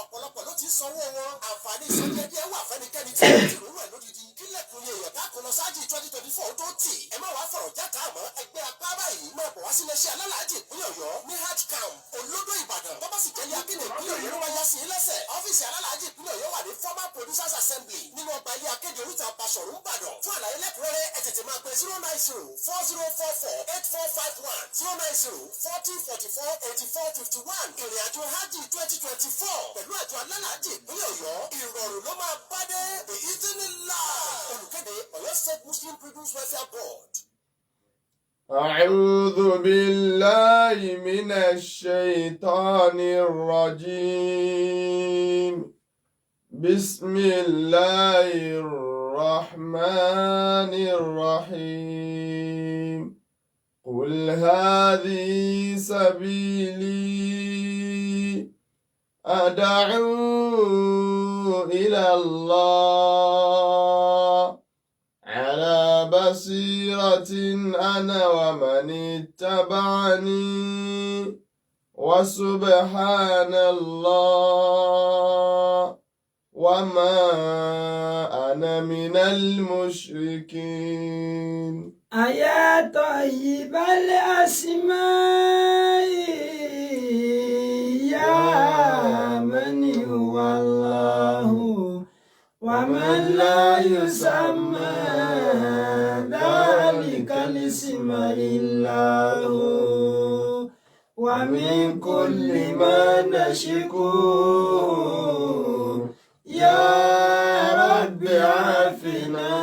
ọ̀pọ̀lọpọ̀ ló ti sanwó wọn. Àǹfààní ìsọdíẹ̀díẹ̀ wà fẹ́nikẹ́ni tí wọ́n ti rú rẹ̀ lódidi. Kílẹ̀kùn yẹ ìyọ̀dá kò lọ sáájì 2024 tó tì. Ẹ má wàá fọ̀rọ̀ jákàá mọ́ ẹgbẹ́ apá báyìí. Máa bọ̀ wá sí iléeṣẹ́ alálàájì ìpínlẹ̀ Ọ̀yọ́ ní Hajj Camp Olódó Ìbàdàn. Bọ́bá sì jẹ́ ní akéde ìpínlẹ̀ Ọ̀yọ́ ló wá yá sí ilẹ̀sẹ̀. Ọ́fíìsì alálàájì ìpínlẹ̀ Ọ̀yọ́ wà ní Former Producers Assembly nínú ọgbà ilé akéde oríta Basọ̀rún Ìbàdàn. Fún àlàyé lẹ́kùnrẹ́rẹ́ ẹ tètè máa pe 090-4044-8451 090-4044-8451. Ìrìn àjò Hajj 2024 pẹ̀lú àjọ alálàájì ìpínlẹ̀ Ọ̀yọ́ ìrọ̀rùn ló máa bá dé. Olùkéde Ọ̀yọ́ State Muslim People's Welfare Board. أعوذ بالله من الشيطان الرجيم بسم الله الرحمن الرحيم قل هذه سبيلي أدعو إلى الله على بصيرة أنا ومن اتبعني وسبحان الله وما أنا من المشركين. يا طيب الأسماء يا من هو الله ومن لا يسمى ذلك الاسم إلا هو ومن كل ما نشكو يا رب عافنا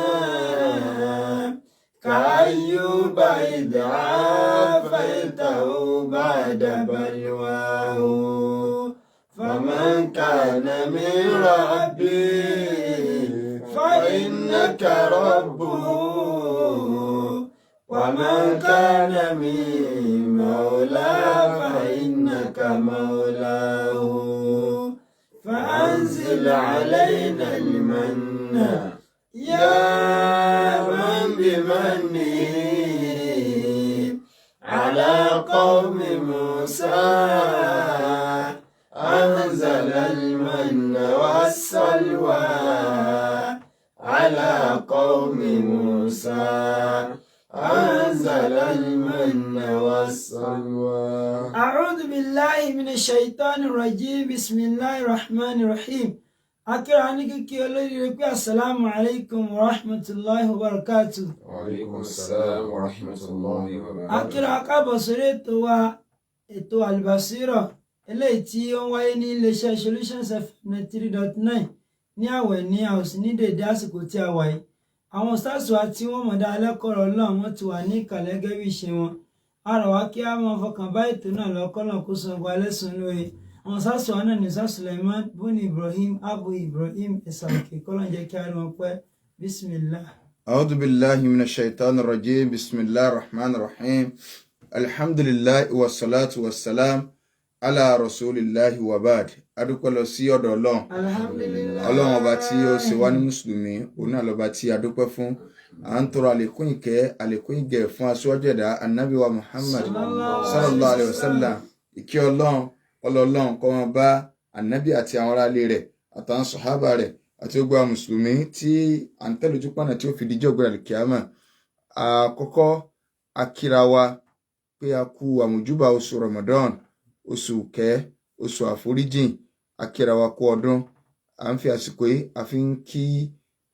كأيوب إذ عافيته بعد بلواه فمن كان من ربي فإنك ربه ومن كان من مولاه فإنك مولاه فأنزل علينا المن يا من بمنه على قوم موسى أنزل المن والسلوى على قوم موسى أنزل المن والسلوى. أعوذ بالله من الشيطان الرجيم بسم الله الرحمن الرحيم. أكرهني كي أقول السلام عليكم ورحمة الله وبركاته. وعليكم السلام ورحمة الله وبركاته. أكرهك بصري Ètò Àlùbàsírọ̀ eléyìí tí ó ń wáyé ní iléeṣẹ́ Solutions FM 93.9 ní Àwẹ̀ ní house ní dédé àsìkò tí a wà yìí. Àwọn stars wa tí wọ́n mọ̀ dá lẹ́kọ̀ọ́ Ọlọ́run wọ́n ti wà ní ìkàlẹ̀ gẹ́gẹ́ bí ìṣe wọn. A rọ̀ wá kí a máa fọkàn bá ètò náà lọ́kọ́nà kó san gba lẹ́sùn lóye. Àwọn stars wa náà ní Sir Suleiman Buni Ibrahim Abu Ibrahim Esauke kọ́lọ́n jẹ́ kí a rí wọn pẹ́. Bismillah. أعوذ بالله من الشيطان الرجيم بسم الله الرحمن الرحيم الحمد لله والصلاة والسلام على رسول الله وبعد. adúpẹ́ lọ sí ọ̀dọ̀ Ọlọ́run. Alhamdulillah. Ọlọ́run ọba tí ó ṣe wá ní mùsùlùmí òun náà lọ́ba tí a dúpẹ́ fún. À ń tọrọ àlékún ìkẹ́ àlékún ìgẹ̀ fún aṣíwájú ẹ̀dá Ànábì wa Muhammad sallallahu alayhi wa sallam. Ìkẹ́ Ọlọ́run kó máa bá Ànábì àti àwọn ará ilé rẹ̀ àtàwọn sàhábà rẹ̀ àti gbogbo àwọn mùsùlùmí tí à ń tẹ̀lé ojú pọ̀nà tí ó fi díjọ́ gbé àlùkìyámà. Àkọ́kọ́ akíra wa pé a kú àmójúbà oṣù Ramadan, oṣù kẹ́, oṣù àforíjìn, akíra wa kú ọdún. À ń fi àsìkò yìí a fi ń kí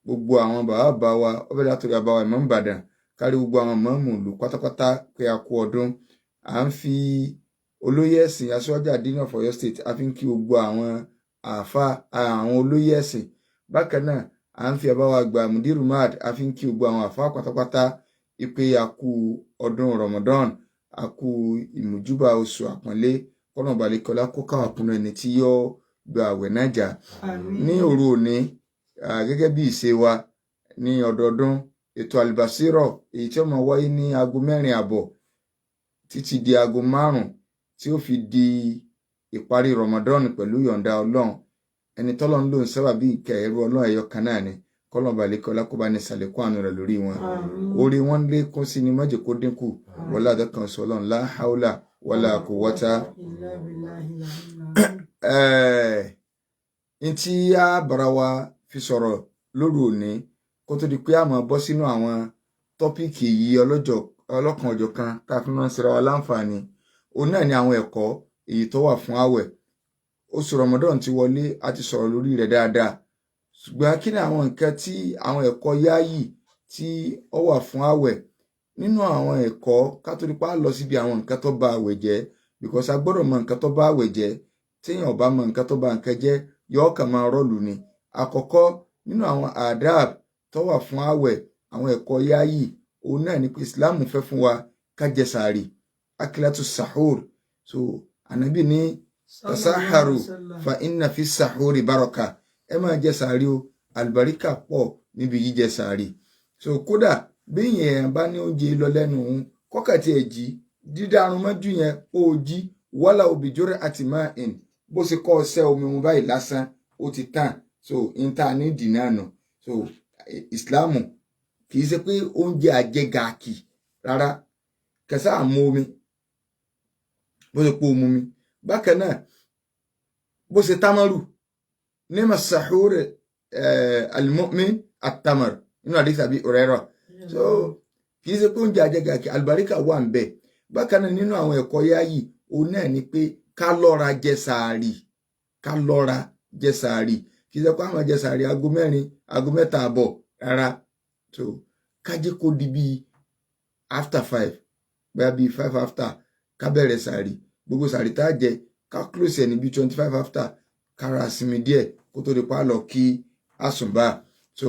gbogbo àwọn bàbá wa ọbẹ̀ látòrí àbáwá Ìmáàmù Ìbàdàn kárí gbogbo àwọn ìmáàmù ìlú pátápátá pé a kú ọdún. À ń fi olóyè ẹ̀sìn aṣíwájú àdínà of Ọ̀yọ́ State a fi ń kí gbogbo àwọn àáfà àwọn olóyè ẹ̀sìn. Bákan náà à ń fi àbáwá àgbà Mudiru Mad a fi ń kí gbogbo àwọn àáfà pátápátá ipe a kú ọdún Ramadan, a kú ìmójúbà oṣù àpọ́nlé kọ́nà balẹ̀kọ́lá kó káwà kúnnú ẹni tí yóò gba àwẹ̀ náà jà. Ní òru òní gẹ́gẹ́ bí ìṣe wa ní ọdọọdún ètò Àlùbàsírọ̀ èyí tí ó máa wáyé ní aago 4:30 títí di aago 5 tí ó fi di ìparí Ramadan pẹ̀lú yọ̀ǹda Ọlọ́run. Ẹni tọ́lọ́run ló ń sábà bí ìkẹ́ ẹrú Ọlọ́run ẹyọ kan náà ni kọ́nà balẹ̀kọ́lá kó bá ní sàlékún àánú rẹ̀ lórí wọn. Orí wọn lékún sí ni má jẹ́ kó dínkù wọlá àdọ́kan sọ Ọlọ́run la haula wala quwwata. ntí a bára wa fi sọ̀rọ̀ lóru òní kó tó di pé a máa bọ́ sínú àwọn tọ́píìkì yìí ọlọ́kan ọ̀jọ̀kan tá a fi máa ń ṣera wa láǹfààní òun náà ni àwọn ẹ̀kọ́ èyí tó wà fún àwẹ̀. Oṣù Ramadan ti wọlé, a ti sọ̀rọ̀ lórí rẹ̀ dáadáa, ṣùgbọ́n kí ni àwọn nǹkan tí àwọn ẹ̀kọ́ yáàyì tí ó wà fún àwẹ̀? Nínú àwọn ẹ̀kọ́ ká tó di pa lọ síbi àwọn nǹkan tó ba àwẹ̀ jẹ́, because a gbọ́dọ̀ mọ nǹkan tó bá àwẹ̀ jẹ́. Téèyàn ò bá mọ nǹkan tó ba nǹkan jẹ́, yóò kàn máa rọ́ọ̀lù ni. Àkọ́kọ́ nínú àwọn adab tó wà fún àwẹ̀, àwọn ẹ̀kọ́ yáàyì òun náà ni pé Islam fẹ́ fún wa ká jẹ sàárì, akilatu sahur. So Ànábì ní tasaharu fa inna fi sahuri baraka. Ẹ máa jẹ sàárì o, àlùbáríkà pọ̀ níbi jíjẹ sàárì. So kódà bí èèyàn bá ní oúnjẹ lọ lẹ́nu òun, kọ́kàtí ẹ̀ jí dídárun mọ́jú yẹn ó jí wala òbíjọ́rẹ́ àti máa ìn bó ṣe kọ́ ọṣẹ́ omi mu báyìí lásán ó ti tàn. So ìta ní dìnnà nù. So Ìsìláàmù kì í ṣe pé oúnjẹ àjẹgàkì rárá, kẹsà àmú omi bó ṣe pé omi. Bákan náà bó ṣe támárù ní masahuri al-mu'min at-tamar nínú àdìsí Àbí Hurairah. So kì í ṣe pé oúnjẹ àjẹgàkì, àlùbáríkà wà ń bẹ. Bákan náà nínú àwọn ẹ̀kọ́ yáàyì òun náà ni pé ká lọ́ra jẹ sàárì, ká lọ́ra jẹ sàárì. Kì í ṣe pé àwọn jẹ sàárì aago 4 aago 3 àbọ̀ rárá. So ká jẹ́ kó di bíi after 5, bóyá bíi 5 after ká bẹ̀rẹ̀ sàárì. Gbogbo sàárì tá a jẹ ká close ẹ̀ ní bíi 25 after, ká ra sinmi díẹ̀ kó tó di pa lọ kí àsùnbà. So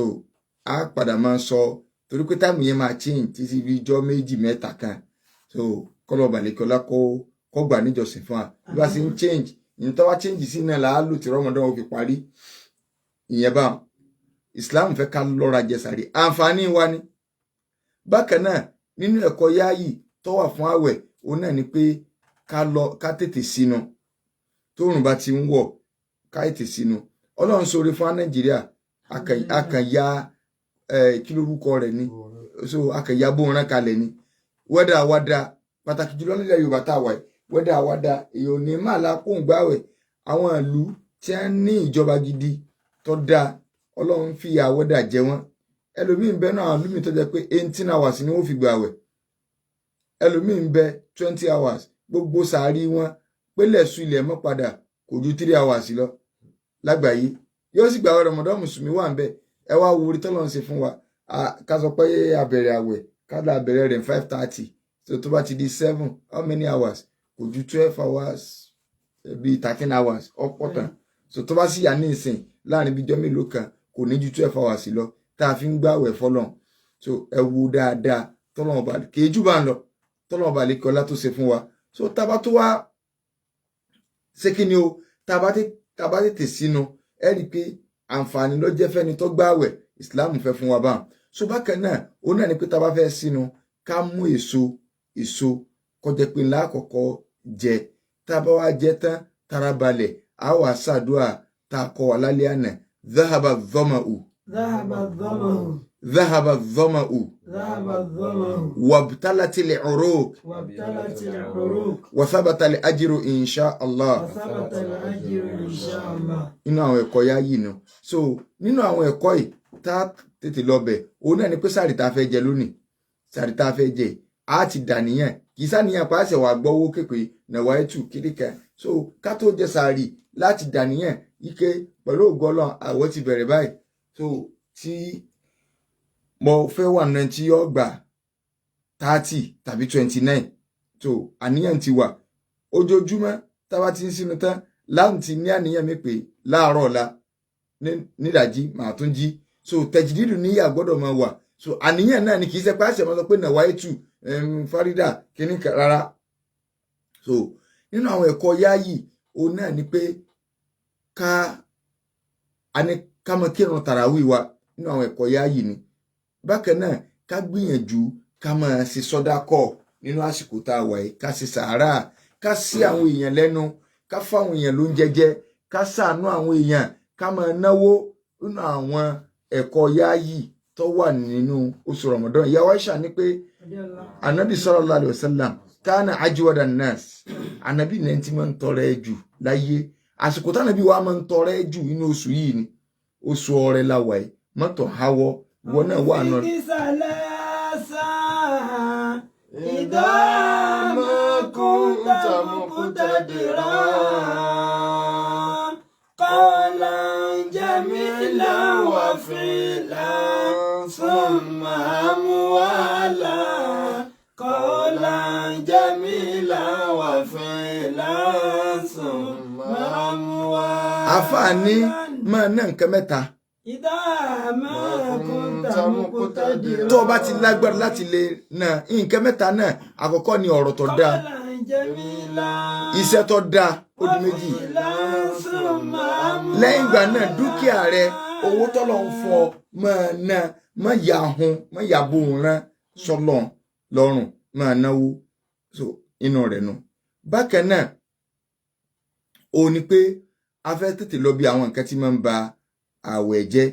a padà máa ń sọ torí pé táìmù yẹn máa change títí bí ijọ́ 2-3 kan. So kọ́lọ̀ balẹ̀kọ́lá kó gbà níjọsìn fún wa. Bí wàá sì ń change, ìyẹn tó wá change sí náà là á lò tí Ramadan ó fi parí. Ìyẹn bá Islam fẹ́ ká lọ́ra jẹ sàárì, àǹfààní wa ni. Bákan náà nínú ẹ̀kọ́ yáàyì tó wà fún àwẹ̀ òun náà ni pé ká tètè sínú tóòrùn bá ti ń wọ̀, ká tètè sínú. Ọlọ́run ṣoore fún Nàìjíríà, akànyà kí lórúkọ rẹ̀ ni, so akànyà bóoran kalẹ̀ ni. Wẹ́dà wádà pàtàkì jùlọ nílẹ̀ Yorùbá tá a wà yìí, wẹ́dà wádà èèyàn ní máa la kóhùn gbáwẹ̀. Àwọn ìlú tí wọ́n ní ìjọba gidi tó dáa, Ọlọ́run fi àwẹ̀dà jẹ wọ́n. Ẹlòmíì ń bẹ náà àwọn ìlú tó jẹ́ pé 18 hours ni wọ́n fi gbàwẹ̀. Ẹlòmíì ń bẹ 20 hours. Gbogbo sàárì wọn pélé sùn ilẹ̀ mọ́ padà kò ju 3 hours lọ lágbàáyé. Yóò sì gbàwẹ̀ Ramadan mùsùlùmí wà ń bẹ. Ẹ wá wo orí tọ́lọ́run ṣe fún wa. Ká sọ pé àbẹ̀rẹ̀ àwẹ̀ ká lọ àbẹ̀rẹ̀ rẹ̀ 5:30. So tó bá ti di 7, how many hours? Kò ju 12 hours bíi 13 hours ọ̀pọ̀ tán. So tó bá sì yà ní ìsìn láàrin bíi ọjọ́ mélòó kan kò ní ju 12 hours lọ tá a fi ń gbàwẹ̀ fọ́lọ́run. So ẹ wo dáadáa tọ́lọ́run bá kéjú bá ń lọ tọ́lọ́run bá lè kọ́lá tó ṣe fún wa. So tábà tó wá ṣé kí ni o tábà tètè sínú ẹ rí i pé àǹfààní ló jẹ́ fẹ́ni tó gbàwẹ̀. Islam fẹ́ fún wa báwọn. So bákan náà ó náà ni pé tábà fẹ́ sínú ká mú èso kọjá pé ńlá àkọ́kọ́ jẹ. Tábà wá jẹ tán tara balẹ̀ a wà ṣàdúrà tá a kọ wà lálẹ́ àná. Dhahaba dhama'u وابتلت العروق وثبت الأجر إن شاء الله. Nínú àwọn ẹ̀kọ́ yáàyì nù. So nínú àwọn ẹ̀kọ́ yìí tá tètè lọ bẹ̀ òun náà ni pé sàárì tá a fẹ́ jẹ lónìí, sàárì tá a fẹ́ jẹ á ti dàníyàn, kì í sàníyàn pa àṣẹ wà gbọ́wọ́ kékeré nàwáyétù kíríkà. So ká tó jẹ sàárì láti dàníyàn ike pẹ̀lú ògo Ọlọ́run àwẹ̀ ti bẹ̀rẹ̀ báyìí. So tí mo fẹ́ wà náà tí yóò gbà 30 tàbí 29. So àníyàn ti wà ojoojúmọ́ táwa ti ń sínú tán láwọn ti ní àníyàn mi pé láàárọ̀ ọ̀la nídàjí màá tún jí. So tẹ̀jìdìdù níyà gbọ́dọ̀ máa wà. So àníyàn náà ni kì í ṣe pé àṣẹ máa sọ pé nàwáyétù fárídà kíní rárá. So nínú àwọn ẹ̀kọ́ yáàyì òun náà ni pé ká mọ kírun tàràwí wa nínú àwọn ẹ̀kọ́ yáàyì ni. Bákan náà ká gbìyànjú ká máa ṣe sọ́dákọ̀ nínú àsìkò tá a wà yìí, ká ṣe sàárà, ká sí àwọn èèyàn lẹ́nu, ká fáwọn èèyàn lóúnjẹ jẹ, ká ṣàánú àwọn èèyàn, ká máa náwó nínú àwọn ẹ̀kọ́ yáàyì tó wà nínú oṣù Ramadan. Ìyá Aisha ní pé Ànábì sallallahu alaihi wasallam kana ajwada nas. Ànábì náà ti máa ń tọrẹ jù láyé. àsìkò tá nàbí wa máa ń tọrẹ jù inú oṣù yìí ni oṣù ọrẹ la wà yìí mọ́tò háwọ́ ìwọ náà wà náà. إذا ما كنت مقتدرا قولا جميلا وفعلا ثم أموالا قولا جميلا وفعلا ثم أموالا. àfààní máa ná nǹkan mẹ́ta. إذا ما كنت مقتدرا. tó o bá ti lágbára láti lè ná nǹkan mẹ́ta náà àkọ́kọ́ ni ọ̀rọ̀ tó dáa iṣẹ́ tó dáa ó di méjì lẹ́yìn ìgbà náà dúkìá rẹ owó tọ́lọ̀ ń fún ọ máa ná má yà hun má yà bò ń rán sọ́lọ̀ lọ́rùn máa náwó so inú rẹ̀ nù. bákan náà ó ní pé a fẹ́ tètè lọ bí àwọn nǹkan tí máa ń ba àwẹ̀ jẹ́.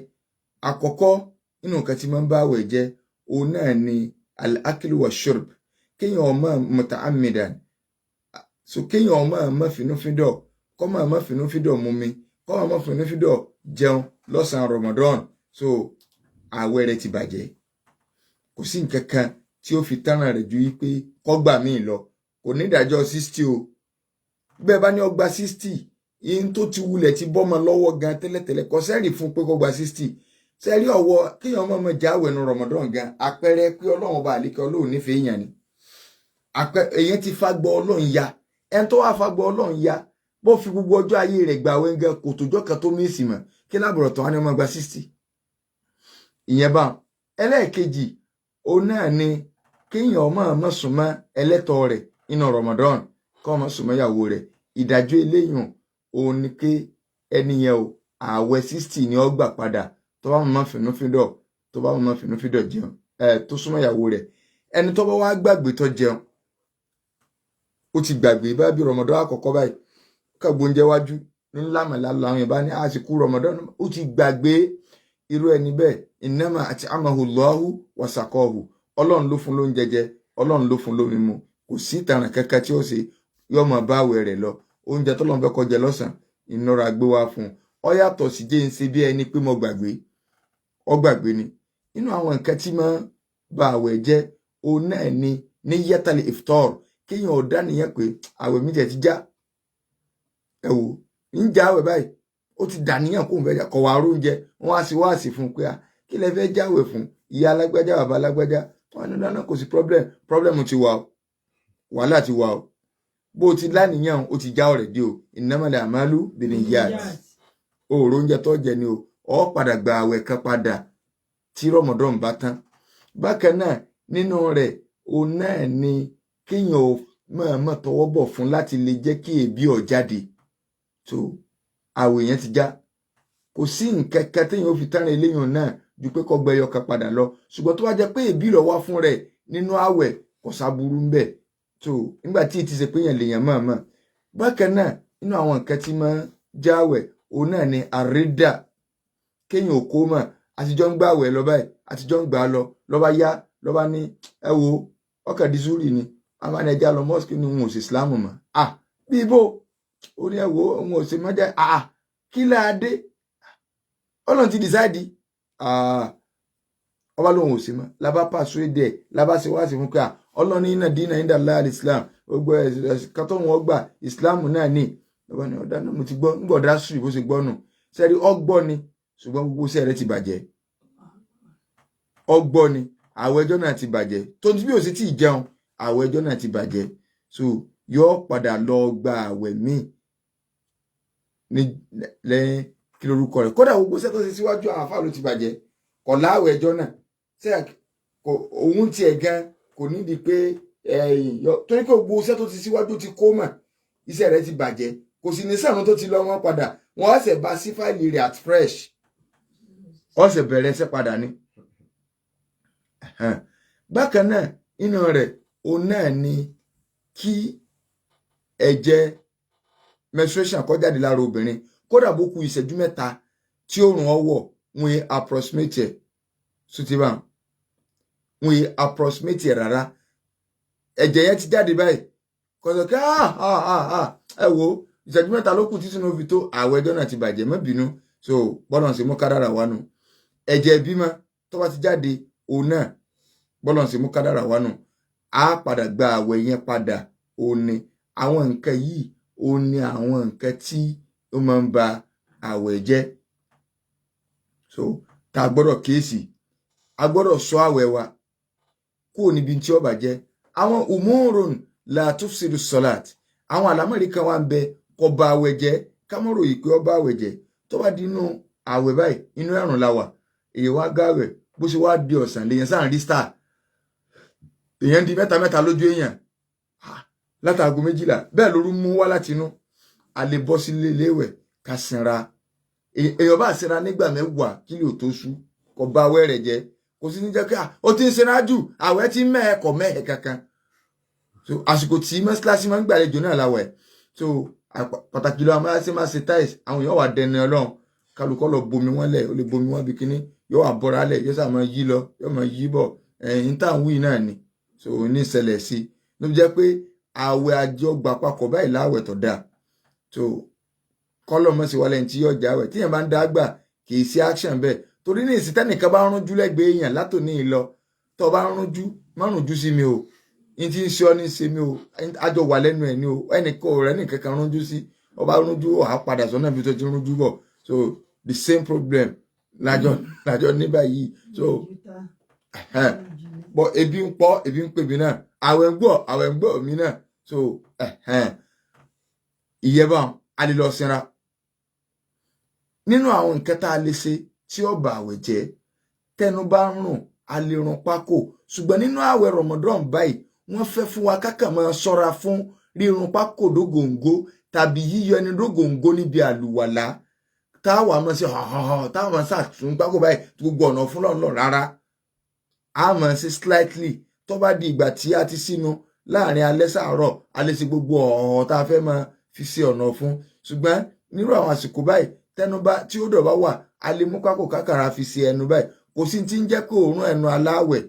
àkọ́kọ́ nínú nǹkan tí máa ń ba àwẹ̀ jẹ́ òun náà ni al-aklu wa shurb kéèyàn ọmọ muta'ammidan so kéèyàn ọmọ fínúfíndọ̀ kọ́ ọmọ fínúfíndọ̀ mumi kọ́ ọmọ fínúfíndọ̀ jẹun lọ́sàn-án Ramadan so àwẹ̀ rẹ̀ ti bàjẹ́. kò sí nǹkan kan tí ó fi tánà rẹ̀ ju wípé kọ́gbà míì lọ kò ní ìdájọ́ 60 o bẹ́ẹ̀ bá ní ọgbà 60 yín tó ti wulẹ̀ ti bọ́mọ lọ́wọ́ gan tẹ́lẹ̀tẹ́lẹ̀ kò sẹ́rì fún pé kọ́gbà 60 sẹ́rí ọwọ́ kéèyàn ọmọ jáwẹ̀ nu Ramadan gan àpẹẹrẹ pé Ọlọ́run ọba àlékẹ́ Ọlọ́run nífẹ̀ẹ́ èèyàn ni èyàn ti fagbọ́ Ọlọ́run ya ẹni tó wá fagbọ́ Ọlọ́run ya bó fi gbogbo ọjọ́ ayé rẹ̀ gbà wẹ́ngẹ́ kò tójọ́ kan tó mí ìsìnmọ̀ kí lábọ̀rọ̀ tán á ní ọmọ gba 60 ìyẹn bá ẹlẹ́ẹ̀kejì òun náà ni kéèyàn ọmọ súnmọ́ ẹlẹ́tọ̀ rẹ̀ nínú Ramadan kọ́ ọmọ súnmọ́ ìyàwó rẹ̀ ìdájọ́ eléyìn òun ni pé ẹni yẹn o ààwẹ̀ 60 ni ó gbà padà tó bá mọ̀ fínúfíndọ̀ jẹun tó súnmọ́ ìyàwó rẹ̀ ẹni tó bá wá gbàgbé tó jẹun ó ti gbàgbé bá bí Ramadan àkọ́kọ́ báyìí kàgbó oúnjẹ wájú ní lámàlá làwọn yẹn bá ní àsìkò Ramadan ó ti gbàgbé irú ẹni bẹ́ẹ̀ innama at'amahu Allahu wa saqahu Ọlọ́run ló fún lóúnjẹ jẹ Ọlọ́run ló fún lómi mu kò sí ìtàràn kankan tí ó ṣe yóò máa bá àwẹ̀ rẹ̀ lọ oúnjẹ tọ́lọ́run fẹ́ kó jẹ lọ́sàn-án ìnira gbé wá fún un ó yàtọ̀ sí jẹ́ ń ṣe bí ẹni pé mo gbàgbé ó gbàgbé ni. nínú àwọn nǹkan tí máa ba àwẹ̀ jẹ́ òun náà ni ní yàtàlì iftar kéèyàn ọ̀dá nìyẹn pé àwẹ̀ mi jẹ́ ti já ẹ wò ń já àwẹ̀ báyìí ó ti dà níyàn kó ń fẹ́ kọ̀ wá oúnjẹ wọ́n á sì wá sí fún un pé kí lẹ fẹ́ jáwẹ̀ fún ìyá alágbájá bàbá alágbájá wọn ní dáná kò sí problem ti wà o wàhálà ti wà o bó ti láníyàn ó ti já ọ̀rẹ́ dé o innamal a'malu binniyat òòrò oúnjẹ tó jẹ ni o ọ padà gba àwẹ̀ kan padà tí Ramadan bá tán. bákan náà nínú rẹ̀ òun náà ni kéèyàn ò mọ̀ọ́mọ̀ tọwọ́ bọ̀ fún láti lè jẹ́ kí èébì ó jáde tó àwẹ̀ yẹn ti já kò sí nǹkan kan téèyàn ó fi tán eléyàn náà ju pé kó gbẹyọ kan padà lọ ṣùgbọ́n tó bá jẹ́ pé èébì ló wá fún rẹ̀ nínú àwẹ̀ kò sáburú ń bẹ̀ tó nígbà tí ti ṣe pé yẹn lèèyàn mọ̀ọ́mọ̀. bákan náà nínú àwọn nǹkan tí máa jáwẹ̀ òun náà ni àrídà kéèyàn ò kó mọ̀ àtijọ́ ń gbà àwẹ̀ lọ báyìí àtijọ́ ń gbà á lọ lọ́ba yá lọ́ba ní ẹ wo ọkàn dísúrì ni àwọn ẹja lọ mọ́sìkì ni òun ò sí ìsìláàmù mọ́ bí ibo ó ní ẹ wo òun ò sí mọ́jà kí láadé Ọlọ́run ti dìsáìdì ọba lòun ò sí mọ́ lábá pàṣẹ dẹ̀ lábá ṣe wá sí fún pé Ọlọ́run iná dínà ìdá láàrín Islam gbogbo ẹ̀sìn tó wọn gbà ìsìláàmù náà ní ọba ní ọ̀dà náà mo ti gbọ́ ń gbọ̀dá sùn bó ṣe gbọ́ nù sẹ́rí ọgbọ́ ni ṣùgbọ́n gbogbo iṣẹ́ rẹ̀ ti bàjẹ́ ọgbọ́ ni àwẹ̀ ọjọ́ náà ti bàjẹ́ tó ti bí ó sì tí ì jẹun àwẹ̀ ọjọ́ náà ti bàjẹ́ so yóò padà lọ gba àwẹ̀ míì ní lẹ́yìn kí lorúkọ rẹ̀ kódà gbogbo iṣẹ́ tó ṣe síwájú àwọn afáàlú ti bàjẹ́ kọ̀ láwẹ̀ ọjọ́ náà ṣé òun tiẹ̀ gan kò nídìí pé torí pé gbogbo iṣẹ́ tó ti síwájú ti kó mà iṣẹ́ rẹ̀ ti bàjẹ́ kò sì ní sàrún tó ti lọ wọn padà wọn á ṣe bá sí fáìlì rẹ̀ at fresh ó ṣe bẹ̀rẹ̀ ẹsẹ̀ padà ní. bákan náà inú rẹ̀ òun náà ni kí ẹ̀jẹ̀ menstruation kó jáde lára obìnrin kódà bó kù ìṣẹ́jú mẹ́ta tí òòrùn ọwọ́ wọn approximate ẹ̀ sùtìbà wọn approximate ẹ̀ rárá ẹ̀jẹ̀ yẹn ti jáde báyìí kọ̀sọ̀ kí ẹ wo ìṣẹ́jú mẹ́ta ló kù tí sínú fi tó àwẹ̀ ọjọ́ náà ti bàjẹ́ má bínú so bọ́lọ̀ ń ṣe mú kádàrà wá nù ẹ̀jẹ̀ ìbímọ tó bá ti jáde òun náà bọ́lọ̀ ń ṣe mú kádàrà wá nù á padà gba àwẹ̀ yẹn padà òun ni àwọn nǹkan yìí òun ni àwọn nǹkan tí ó máa ń ba àwẹ̀ jẹ́ so tá a gbọ́dọ̀ kíyèsí a gbọ́dọ̀ ṣọ́ àwẹ̀ wa kúrò níbi tí ó bàjẹ́ àwọn umurun la tufsidu salat àwọn àlámọ̀rí kan wà ń bẹ kó ba àwẹ̀ jẹ́ kámọ́rò yìí pé ó ba àwẹ̀ jẹ́ tó bá di inú àwẹ̀ báyìí inú ẹ̀rùn la wà èyí wá gáwẹ̀ bó ṣe wá di ọ̀sán lèyàn sáà ń rí star èyàn di mẹ́ta lójú èèyàn látàgò 12 bẹ́ẹ̀ lóru mú wá láti inú a lè bọ́ sílé léwẹ̀ ká sinra èèyàn bá sinra nígbà 10 kí lè tó sú kó ba àwẹ̀ rẹ̀ jẹ́ kò sí ní jẹ́ kí ó ti ń sinra jù àwẹ̀ tí mẹ́ẹ̀kọ̀ mẹ́ẹ̀ kankan so àsìkò tí mọ́síláṣí máa ń gbàlejò náà láwẹ̀ so pàtàkì lọ àwọn máa ṣe táìs àwọn èèyàn wà dẹni ọlọ́run kálukọ́ lọ bomi wọn lẹ̀ ó lè bomi wọn bí kíní yóò wà bọ́ra lẹ̀ yóò sà máa yí lọ yóò máa yí bọ̀ ẹ̀yìn tá à ń wí náà ni so ní ìṣẹ̀lẹ̀ sí ló jẹ́ pé àwẹ̀ àjọ gbà papọ̀ báyìí láwẹ̀ tó dáa so kọ́lọ̀ mọ́ sí wọlé tí yóò jáwẹ̀ tíyẹn bá ń dá gbà kì í sí action bẹ́ẹ̀ torí ní ìsìtẹ́nìkan bá rúnjú lẹ́gbẹ̀ẹ́ èèyàn látòní ìlọ tó bá rúnjú má rúnjú sí mi o n ti ń ṣe ọ ní ṣe mi o àjọ wà lẹ́nu ẹ̀ ni o ẹnìkan ò rẹ́ nìkan kan rúnjú sí ọba rúnjú wà padà sọ́nà bí tó ti rúnjú bọ̀ so the same problem lájọ ní báyìí so bọ ebi ń pọ̀ ebi ń pè mí náà àwẹ̀ ń gbọ́ mi náà so ìyẹ́bà a lè lọ sinra nínú àwọn nǹkan tá a lè ṣe tí ó ba àwẹ̀ jẹ́ tẹnu bá ń rùn a lè rún pákò ṣùgbọ́n nínú àwẹ̀ Ramadan báyìí wọ́n fẹ́ fún wa kákà máa ṣọ́ra fún rírun pákò dógòǹgó tàbí yíyọ ẹni dógòǹgó níbi àlùwàlá táwa máa ṣe táwa máa ṣàtún pákò báyìí gbogbo ọ̀nà fún lọ́nà rárá a máa ṣe slightly tó bá di ìgbà tí a ti sínú láàrin alẹ́ sàárọ̀ a lè ṣe gbogbo ọ̀hún tá a fẹ́ máa fi ṣe ọ̀nà fún ṣùgbọ́n nírú àwọn àsìkò báyìí tẹnu bá tí ó dọ̀ bá wà a lè mú pákò kákàrà fi ṣe ẹnu báyìí kò sí ti ń jẹ́ kó òórùn ẹnu aláwẹ̀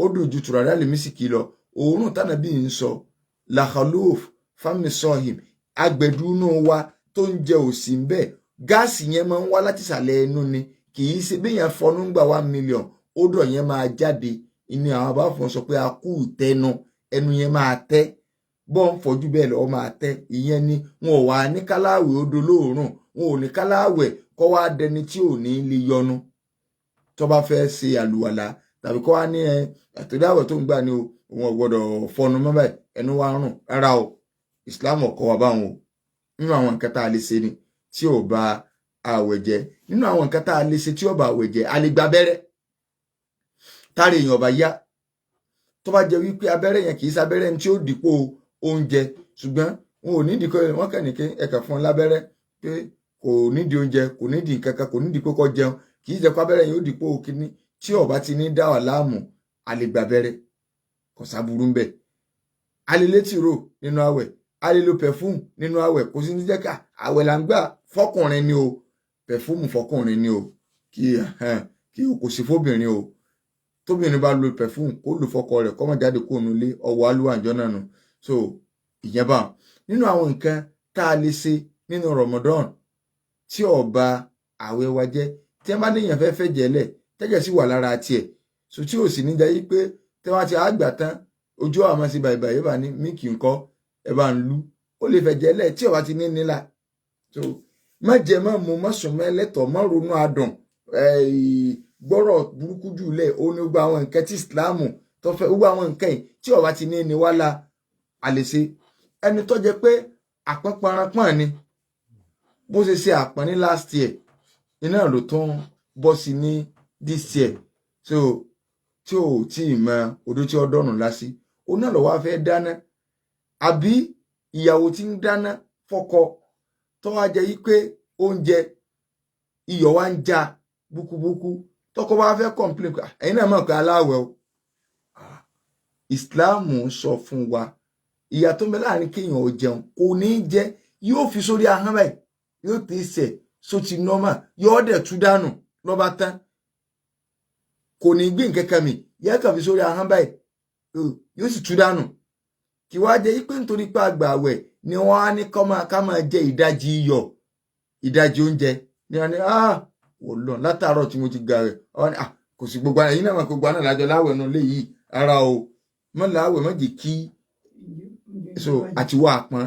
ó dùn ju tùràrí àlèmísìkì lọ òórùn tánàbí ń sọ làkàlóòf fámi sọhìm agbẹ̀dúnú wa tó ń jẹ òsì ń bẹ́ẹ̀ gáàsì yẹn máa ń wá láti ìsàlẹ̀ ẹnu ni kì í ṣe bí yẹn fọnú gbà 1 million ódọ̀ yẹn máa jáde inú àwọn bá fọn sọ pé a kú ìtẹnu ẹnu yẹn máa tẹ́ bọ́ ń fọjú bẹ́ẹ̀ lọ́wọ́ máa tẹ́ ìyẹn ni wọn ò wá ní káláwẹ̀ odò lóòrùn wọn ò ní káláwẹ̀ kọ́ wá dẹni tí ò ní lè yọnu tó bá fẹ́ ṣe àlùwàlá tàbí kọ́ wá ní àtòdáwẹ̀ tó ń gbà ní òun ò gbọ́dọ̀ fọnu mọ́ báyìí ẹnu wa rùn rárá o Islam ọkọ wa báwọn o nínú àwọn nǹkan tá a lè ṣe ni tí ò ba àwẹ̀ jẹ́ nínú àwọn nǹkan tá a lè ṣe tí ò ba àwẹ̀ jẹ́ a lè gba abẹ́rẹ́ tára èèyàn ọba yá tó bá jẹ́ wípé abẹ́rẹ́ yẹn kì í sábẹ́rẹ́ tí ó dípò oúnjẹ ṣùgbọ́n wọn ò nídìí kọ́ wọn kàn ní kí ẹ̀kà fún un lábẹ́rẹ́ pé kò nídìí oúnjẹ kò nídìí kankan kò nídìí kókó jẹun kì í jẹ́ kó abẹ́rẹ́ yẹn ó dípò kíní tí ọba ti ní dá wà láàmú a lè gba abẹ́rẹ́ kò sábúrú ń bẹ̀ a lè létí rò nínú àwẹ̀ a lè lo perfume nínú àwẹ̀ kò sí ní jẹ́ ká àwẹ̀ là ń gbà fọkùnrin ni o perfume fọkùnrin ni o kí o kò sí fóbìnrin o tóbìnrin bá lo perfume kó lò fọkọ rẹ̀ kó má jáde kó nu ilé ọwọ́ alúwàjọ náà nù so ìyẹn bá nínú àwọn nǹkan tá a lè ṣe nínú Ramadan tí ó ba àwẹ̀ wa jẹ́ tí wọ́n bá níyàn fẹ́ jẹ́lẹ̀ tẹ́jẹ̀ sí wà lára tiẹ̀ so tí ò sì ní jẹ́ yí pé tí wọ́n ti àgbà tán ojú àwọn sí bàìbàì bá ní míìkì ńkọ́ ẹ bá ń lu ó lè fẹ́ jẹ́lẹ̀ tí ó bá ti ní nílà so má jẹ má mu má sùn má ẹlẹ́tọ̀ má ronú adùn gbọ́rọ̀ burúkú jù lẹ̀ ó ní gbogbo àwọn nǹkan tí Ìsìláàmù tó fẹ́ gbogbo àwọn nǹkan yìí tí ó bá ti ní ní wàhálà àlèṣe ẹni tó jẹ́ pé àpọ́nparanpọ́n ni bó ṣe ṣe àpọ́n ní last year iná ló tó ń bọ́ sí ní this year so tí ò tí ì mọ odó tí ó dọ̀nù lásì ó náà lọ́wọ́ fẹ́ dáná àbí ìyàwó tí ń dáná fọ́kọ tó wá jẹ́ yí pé oúnjẹ iyọ̀ wá ń já búkúbúkú tọkọ bá fẹ́ complain ẹ̀yin náà mọ̀ pé aláwẹ̀ o Ìsìláàmù sọ fún wa ìyà tó ń bẹ láàrin kéèyàn ò jẹun kò ní jẹ yóò fi sórí ahọ́n báyìí yóò tẹ ẹsẹ̀ sóti nọ́mà yóò dẹ̀ tú dànù lọ́ba tán kò ní gbé nǹkan kan mi yẹ kàn fi sórí ahọ́n báyìí yóò sì tú dànù kí wá jẹ́ pé nítorí pé àgbà àwẹ̀ ni wọ́n á ní ká máa jẹ ìdajì iyọ̀ ìdajì oúnjẹ ni wọ́n ní wò lọ látàárọ̀ tí mo ti gbà rẹ̀ wọ́n ní kò sí gbogbo ẹ̀yin náà mọ̀ gbogbo àná lájọ láwẹ̀ nu lé yìí ara o mọ́ láwẹ̀ mọ́ jẹ́ kí so àti wá àpọ́n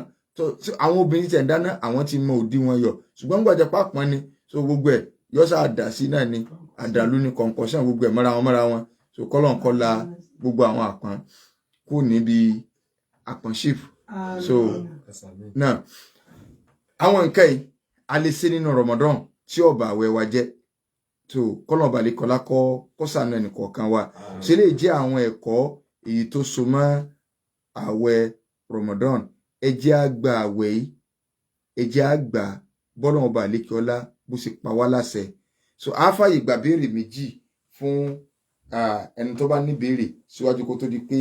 so àwọn obìnrin tẹ̀ ń dáná àwọn ti mọ òdiwọ̀n yọ̀ ṣùgbọ́n gbọ́dọ̀ pápọ́n ni so gbogbo ẹ̀ yọ́sà àdá sí náà ni àdàlú ni kọ̀ǹkọ̀ṣàn gbogbo ẹ̀ mọ́ra wọn so kọ́lọ̀ ń kọ́ la gbogbo àwọn àpọ́n kú níbi àpọ́nṣìp so náà àwọn nǹkan yìí a lè ṣe nínú Ramadan tí ó bá àwẹ̀ wa jẹ́ so kọ́lọ̀ balẹ̀ kọ́lá kọ́ sànú ẹnì kọ̀ọ̀kan wa ṣe lè jẹ́ àwọn ẹ̀kọ́ èyí tó so mọ́ àwẹ̀ Ramadan ẹ jẹ́ á gba àwẹ̀ yìí ẹ jẹ́ á gbà bọ́lọ̀ ọba àlékiọlá bó ṣe pa wá láṣẹ so a fàyè gbà béèrè méjì fún ẹni tó bá ní béèrè síwájú kó tó di pé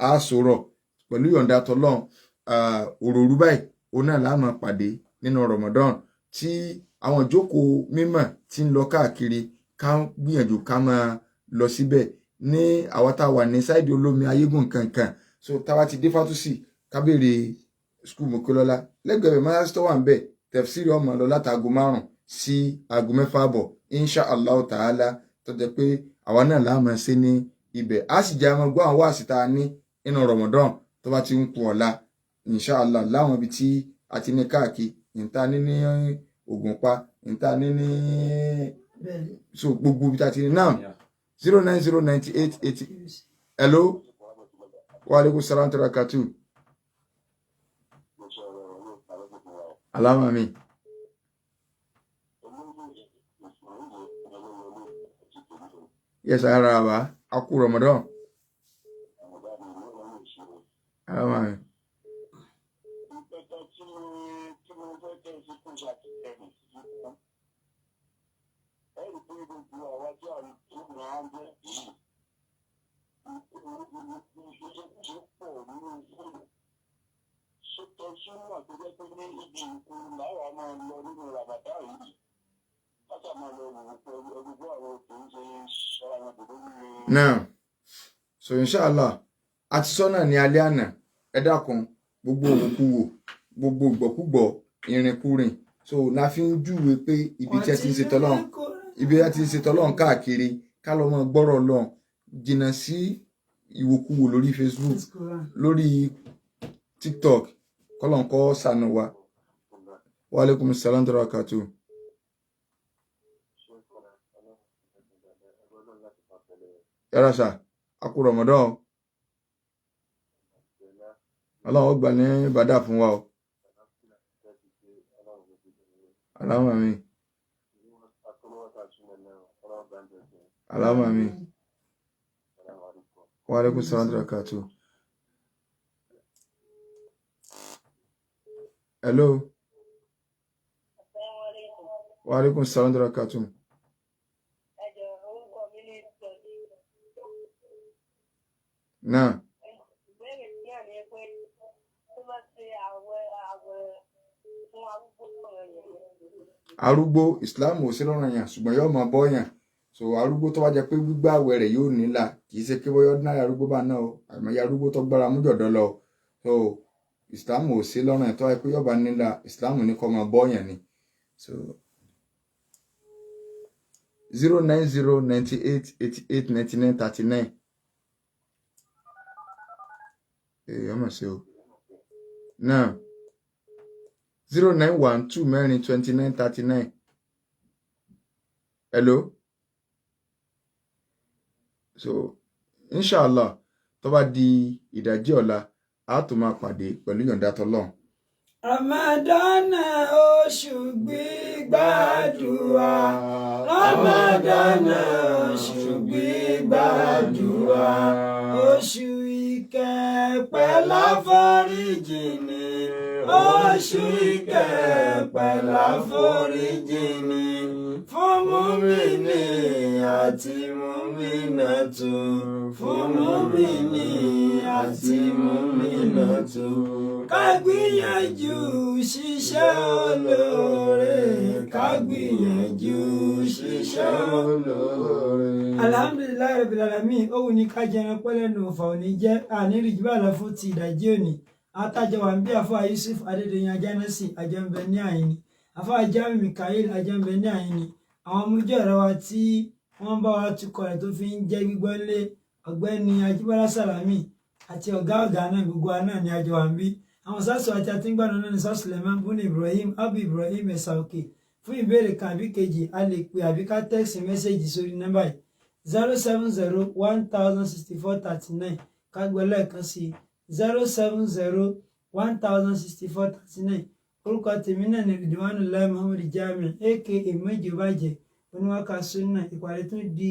a sọ̀rọ̀ pẹ̀lú yọ̀ǹda tọlọ́run òròrú báyìí òun náà la máa pàdé nínú Ramadan tí àwọn ìjókòó mímọ́ tí ń lọ káàkiri ká gbìyànjú ká máa lọ síbẹ̀ ní àwa tá a wà ní sáìdì olómi ayégún kankan so táwa ti dé fátúsì ká béèrè skul Mọ́kọ́lọ́lá lẹ́gbẹ̀ẹ́ máa tó wà ń bẹ̀ tẹ̀fsírì ọmọ lọ látago 5 sí aago 6 àbọ̀ insha Allah ta'ala tó jẹ́ pé àwa náà la máa ṣe ní ibẹ̀ a sì jẹ́ àmọ́ gbọ́ àwọn wáàsí tá a ní nínú Ramadan tó bá ti ń kù ọ̀la insha Allah láwọn ibi tí a ti ní káàkiri ìta ní Ògùnpa ìta ní so gbogbo ibi tá a ti ní náà 0909880 hello wa alaikum salam wa barakatuh alama mi yes ara wa aku Ramadan alama mi náà so inshallah àti sọ́nà ní alẹ́ àná ẹ dákun gbogbo òkúwò gbogbo gbọ̀kúgbọ̀ ìrìnkúrìn so la fi ń júwe pé ibi tí ẹ ti ń ṣe tọ́lọ́run ibi ẹ ti ń ṣe tọ́lọ́run káàkiri ká lọ mọ gbọ́rọ̀ lọ́n jìnnà sí ìwòkúwò lórí Facebook lórí TikTok kọ́lọ́n kọ́ sànù wa wa alaikum salam wa barakatuh. Yàrá sà akú Ramadan Ọlọ́run gbà ní bàdà fún wa o Allahumma amin Allahumma amin wa alaikum salam wa barakatuh. Hello wa alaikum salam wa barakatuh. Náà arúgbó Islam ò sí lọ́rùn yàn ṣùgbọ́n yóò máa bọ́ yàn so arúgbó tó wá jẹ́ pé gbígbà àwẹ̀ rẹ̀ yóò nílà kì í ṣe kí wọ́n ordinary arúgbó bá náà o àmọ́ arúgbó tó gbára mú jọ̀dọ̀ lọ so Islam ò sí lọ́rùn yàn tó wáyé pé yóò bá nílà Islam ní kó máa bọ́ yàn ni so 09098889939 ọmọ sí o náà 091242939 hello so inshallah tó bá di ìdájí ọ̀la a tó máa pàdé pẹ̀lú yọ̀ǹda t'Ọlọ́run. Ramadana oṣù gbígbàdúrà Ramadana oṣù gbígbàdúrà oṣù ìkẹ́ pẹ̀lú àforíjì ni oṣù ìkẹ́ pẹ̀lú àforíjì ni fún mùmínì àti mùmínàtù fún mùmínì àti mùmínàtù ká gbìyànjú ṣiṣẹ́ olóore ká gbìyànjú ṣiṣẹ́ olóore. Alhamdulillahi rabbil alamin ó wù ní ká jẹran pẹ́lẹ́ nù fà òní jẹ́ àníríjú bá lọ fún ti ìdájí òní àtàjọ wà ń bí àfáà Yusuf Adédoyin Ajánásì àjẹmbẹ ní àyíní àfáà Jamiu Mikael àjẹmbẹ ní àyíní àwọn ọmọjọ ọ̀rẹ́ wa tí wọ́n bá wa tukọ̀ rẹ̀ tó fi ń jẹ́ gbígbọ́ lé ọ̀gbẹ́ni Ajíbọ́lá Sàlámì àti ọ̀gá náà gbogbo wa náà ní àjọ wà ń bí àwọn sásọ àti àtìgbàdàn náà ní sọ́sùlẹ̀mán bùnú Ibrahim Abu Ibrahim ẹ̀sà òkè fún ìbéèrè kan àbí kejì a lè pè àbí ká tẹ́ẹ̀sì mẹ́sẹ̀gì sórí nọ́mbà yìí 070-1064-39 ká gbọ́ lẹ́ẹ̀kan sí 070-1064-39 orúkọ tèmi náà ní Ridwanullahi Muhammad Jamiu aka méjì bàjẹ́ oníwàkà sunna ìpàdé tún di